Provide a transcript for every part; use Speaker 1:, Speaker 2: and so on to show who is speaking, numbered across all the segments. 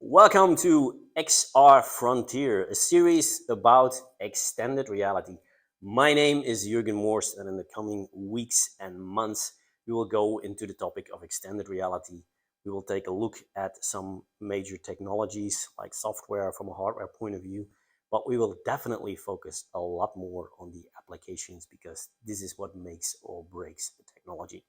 Speaker 1: Welcome to XR Frontier, a series about extended reality. My name is Jürgen Morse, and in the coming weeks and months, we will go into the topic of extended reality. We will take a look at some major technologies like software from a hardware point of view, but we will definitely focus a lot more on the applications because this is what makes or breaks the technology.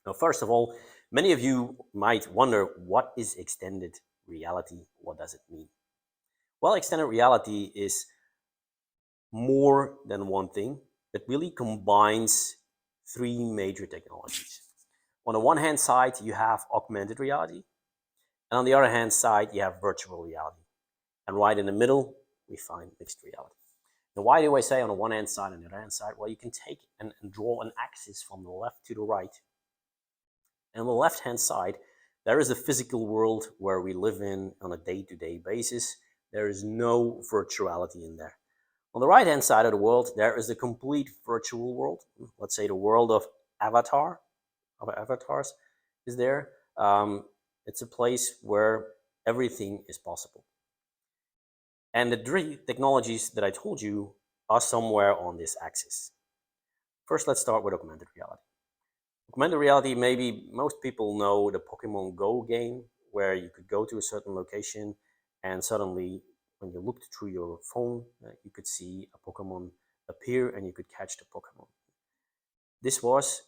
Speaker 1: Now, first of all, many of you might wonder, what is extended reality? What does it mean? Well, extended reality is more than one thing. It really combines three major technologies. On the one hand side, you have augmented reality, and on the other hand side, you have virtual reality. And right in the middle, we find mixed reality. Now, why do I say on the one hand side and the other hand side? Well, you can take and draw an axis from the left to the right. And on the left-hand side, there is a physical world where we live in on a day-to-day basis. There is no virtuality in there. On the right-hand side of the world, there is a complete virtual world. Let's say the world of avatars is there. It's a place where everything is possible. And the three technologies that I told you are somewhere on this axis. First, let's start with augmented reality. Augmented reality, maybe most people know the Pokemon Go game, where you could go to a certain location and suddenly, when you looked through your phone, you could see a Pokemon appear and you could catch the Pokemon. This was,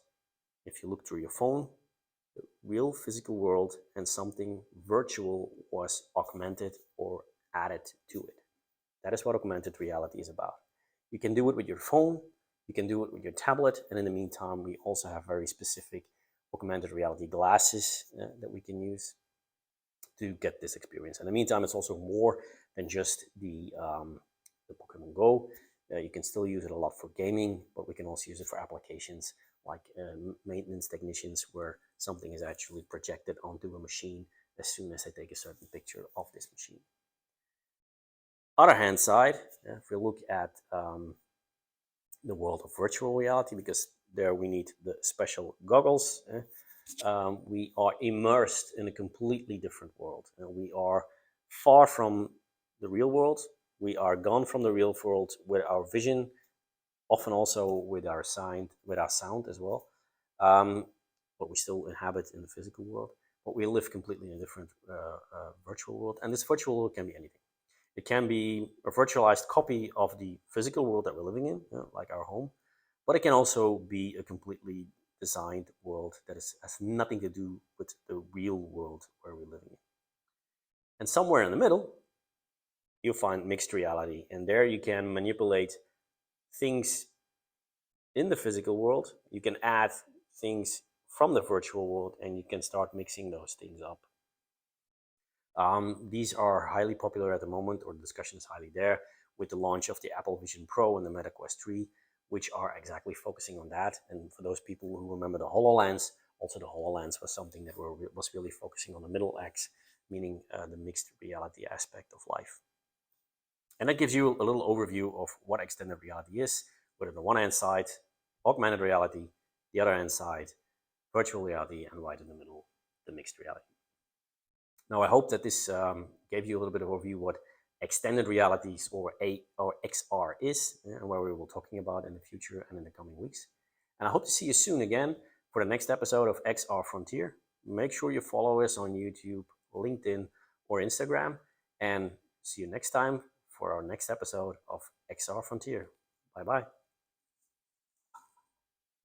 Speaker 1: if you look through your phone, the real physical world, and something virtual was augmented or added to it. That is what augmented reality is about. You can do it with your phone, you can do it with your tablet, and in the meantime, we also have very specific augmented reality glasses that we can use to get this experience. In the meantime, it's also more than just the Pokemon Go. You can still use it a lot for gaming, but we can also use it for applications like maintenance technicians, where something is actually projected onto a machine as soon as I take a certain picture of this machine. Other hand side, if we look at the world of virtual reality, because there we need the special goggles. We are immersed in a completely different world. We are far from the real world. We are gone from the real world with our vision, often also with our sound as well. But we still inhabit in the physical world. But we live completely in a different virtual world. And this virtual world can be anything. It can be a virtualized copy of the physical world that we're living in, like our home, but it can also be a completely designed world that has nothing to do with the real world where we're living in. And somewhere in the middle, you'll find mixed reality, and there you can manipulate things in the physical world. You can add things from the virtual world, and you can start mixing those things up. These are highly popular at the moment, or the discussion is highly there, with the launch of the Apple Vision Pro and the Meta Quest 3, which are exactly focusing on that. And for those people who remember the HoloLens, also the HoloLens was something that was really focusing on the middle X, meaning the mixed reality aspect of life. And that gives you a little overview of what extended reality is, with on the one hand side, augmented reality, the other hand side, virtual reality, and right in the middle, the mixed reality. Now, I hope that this gave you a little bit of overview what extended realities or XR is, and where we will be talking about in the future and in the coming weeks. And I hope to see you soon again for the next episode of XR Frontier. Make sure you follow us on YouTube, LinkedIn, or Instagram, and see you next time for our next episode of XR Frontier. Bye-bye.